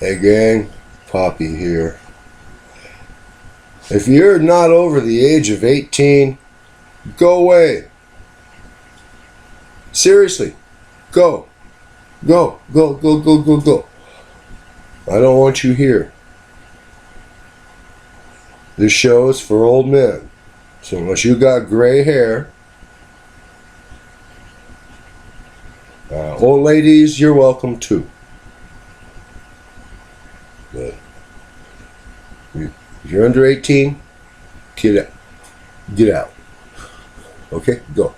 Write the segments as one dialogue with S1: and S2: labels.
S1: Hey gang, Poppy here. If you're not over the age of 18, go away. Seriously, go. Go, go, go, go, go, go. I don't want you here. This show is for old men. So unless you got gray hair, old ladies, you're welcome too. But if you're under 18, get out. Get out. Okay, go.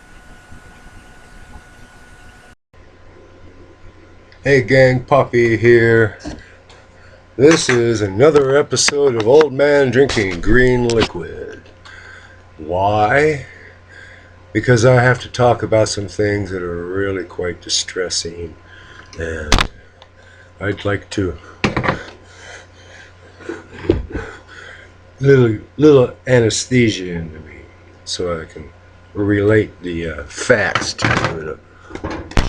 S1: Hey gang, Poppy here. This is another episode of Old Man Drinking Green Liquid. Why? Because I have to talk about some things that are really quite distressing, and I'd like to little anesthesia into me so I can relate the facts to you in a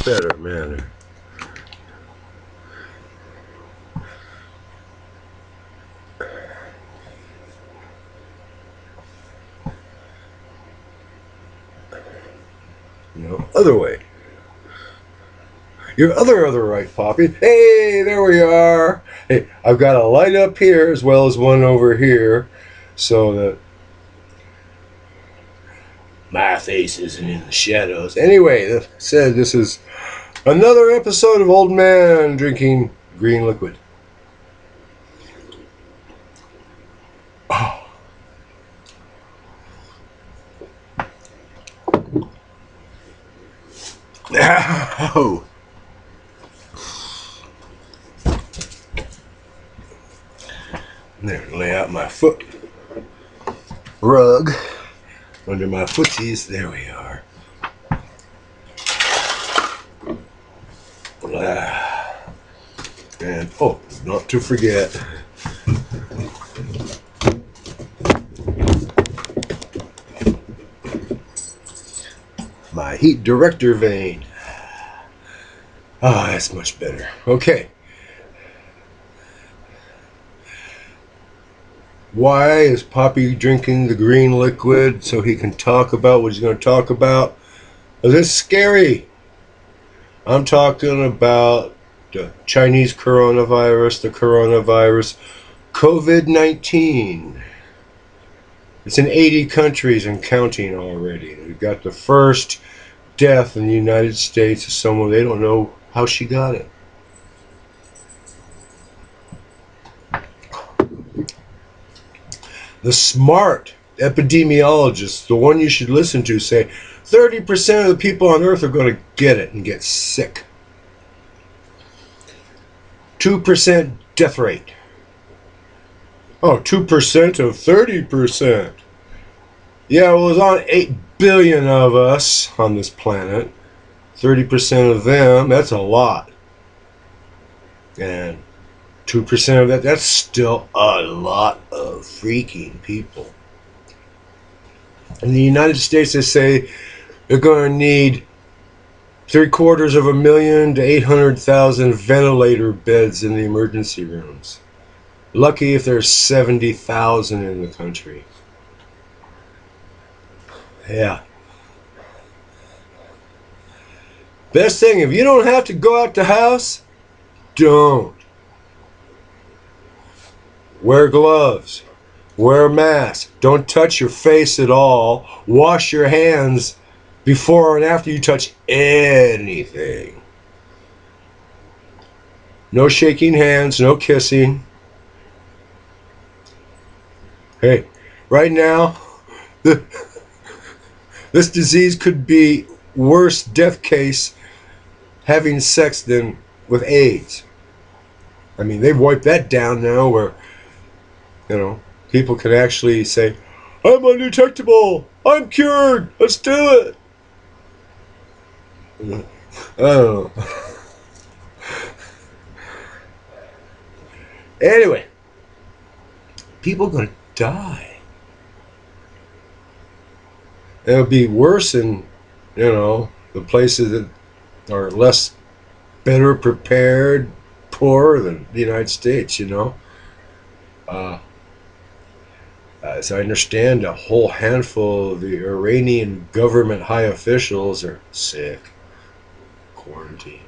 S1: better manner. Other way. Your other right, Poppy. Hey, there we are. Hey, I've got a light up here as well as one over here so that my face isn't in the shadows. Anyway, that said, this is another episode of Old Man Drinking Green Liquid. Oh. Oh. There, lay out my foot rug under my footsies. There we are. And oh, not to forget, my heat director vein. Ah, that's much better. Okay. Why is Poppy drinking the green liquid so he can talk about what he's going to talk about? This is scary. I'm talking about the Chinese coronavirus, the coronavirus, COVID-19. It's in 80 countries and counting already. We've got the first death in the United States of someone they don't know how she got it. The smart epidemiologists, the one you should listen to, say 30% of the people on Earth are going to get it and get sick. 2% death rate. Oh, 2% of 30%. Yeah, well, there's on 8 billion of us on this planet. 30% of them, that's a lot. And 2% of that, that's still a lot of freaking people. In the United States, they say they're going to need 750,000 to 800,000 ventilator beds in the emergency rooms. Lucky if there's 70,000 in the country. Yeah. Best thing, if you don't have to go out the house, don't. Wear gloves. Wear a mask. Don't touch your face at all. Wash your hands before and after you touch anything. No shaking hands, no kissing. Hey, right now, this disease could be worse death case having sex than with AIDS. I mean, they've wiped that down now where, people can actually say, I'm undetectable. I'm cured. Let's do it. Oh. Anyway, people are going to die. It'll be worse in, the places that are better prepared, poorer than the United States, you know. Uh, as I understand, a whole handful of the Iranian government high officials are sick, quarantined.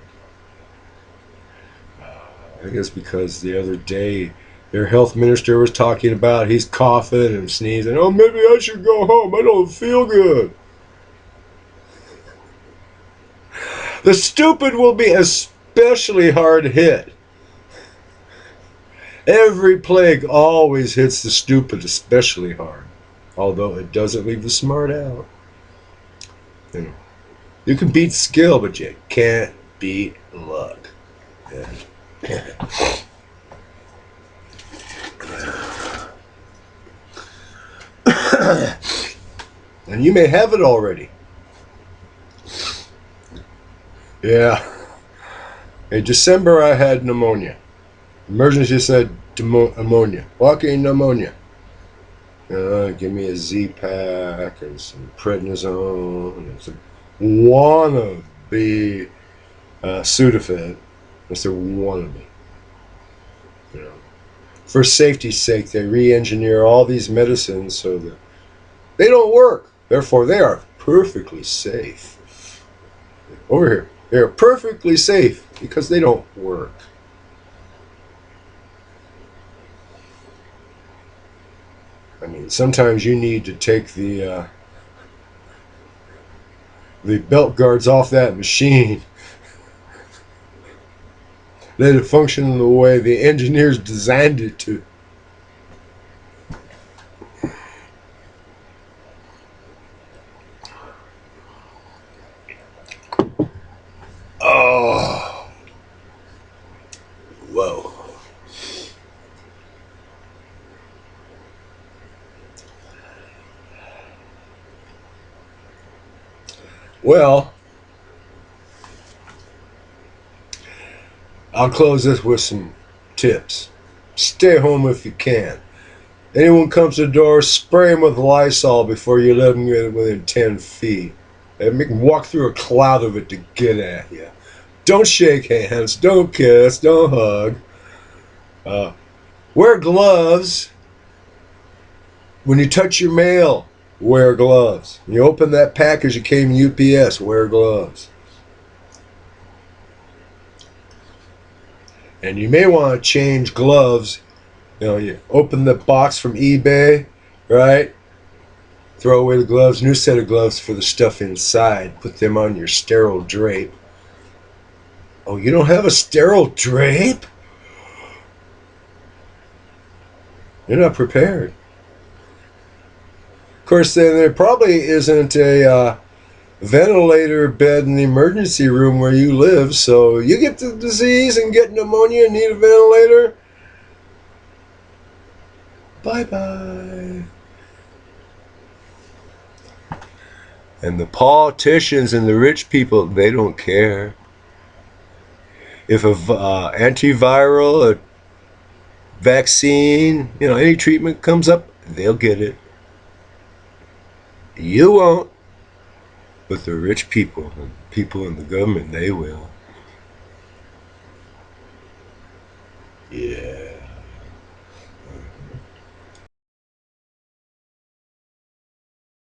S1: I think it's because the other day their health minister was talking about he's coughing and sneezing. Oh, maybe I should go home. I don't feel good. The stupid will be especially hard hit. Every plague always hits the stupid especially hard, although it doesn't leave the smart out. You know, you can beat skill, but you can't beat luck. Yeah. And you may have it already. Yeah. In December, I had pneumonia. Emergency said ammonia. Walking pneumonia. Give me a Z-Pack and some prednisone and some wannabe Sudafed. That's their wannabe. You know, for safety's sake, they re-engineer all these medicines so that they don't work. Therefore, they are perfectly safe. Over here, they are perfectly safe because they don't work. I mean, sometimes you need to take the belt guards off that machine. Let it function in the way the engineers designed it to. Oh, whoa. Well, I'll close this with some tips. Stay home if you can. Anyone comes to the door, spray them with Lysol before you let them get within 10 feet. And make them walk through a cloud of it to get at you. Don't shake hands. Don't kiss. Don't hug. Wear gloves. When you touch your mail, wear gloves. When you open that package that came in UPS, wear gloves. And you may want to change gloves. You know, you open the box from eBay, right? Throw away the gloves, new set of gloves for the stuff inside. Put them on your sterile drape. Oh, you don't have a sterile drape? You're not prepared. Of course, then there probably isn't a ventilator bed in the emergency room where you live, so you get the disease and get pneumonia and need a ventilator. Bye-bye. And the politicians and the rich people, they don't care. If a antiviral, a vaccine, you know, any treatment comes up, they'll get it. You won't. But the rich people, the people in the government, they will. Yeah.